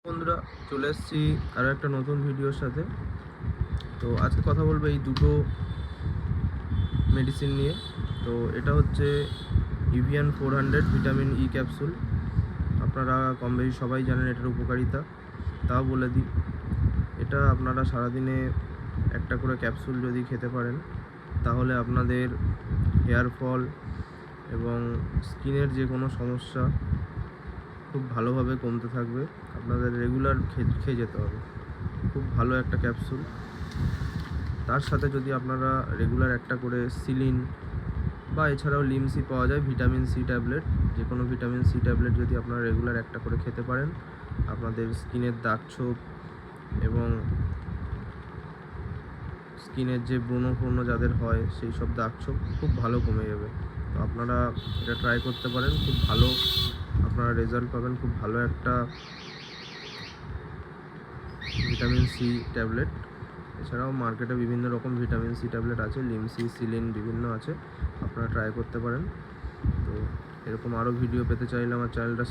বন্ধুরা, চলে এসেছি আরও একটা নতুন ভিডিওর সাথে। তো আজকে কথা বলবো এই দুটো মেডিসিন নিয়ে। তো এটা হচ্ছে ইভিয়ান 400 ভিটামিন ই ক্যাপসুল। আপনারা কম বেশি সবাই জানেন এটার উপকারিতা, তাও বলে দিই। এটা আপনারা সারাদিনে একটা করে ক্যাপসুল যদি খেতে পারেন তাহলে আপনাদের হেয়ার ফল এবং স্কিনের যে কোনো সমস্যা খুব ভালোভাবে কমতে থাকবে। আপনাদের রেগুলার খেয়ে যেতে হবে। খুব ভালো একটা ক্যাপসুল। তার সাথে যদি আপনারা রেগুলার একটা করে সিলিন বা এছাড়াও লিমসি পাওয়া যায়, ভিটামিন সি ট্যাবলেট, যে কোনো ভিটামিন সি ট্যাবলেট যদি আপনারা রেগুলার একটা করে খেতে পারেন, আপনাদের স্কিনের দাগছোপ এবং স্কিনের যে ব্রণ যাদের হয় সেই সব দাগছোপ খুব ভালো কমে যাবে। তো আপনারা এটা ট্রাই করতে পারেন, খুব ভালো আপনারা রেজাল্ট পাবেন। খুব ভালো একটা ভিটামিন সি ট্যাবলেট। এছাড়াও মার্কেটে বিভিন্ন রকম ভিটামিন সি ট্যাবলেট আছে, লিমসি, সিলিন বিভিন্ন আছে, আপনারা ট্রাই করতে পারেন। তো এরকম আরও ভিডিও পেতে চাইলে আমার চ্যানেলটা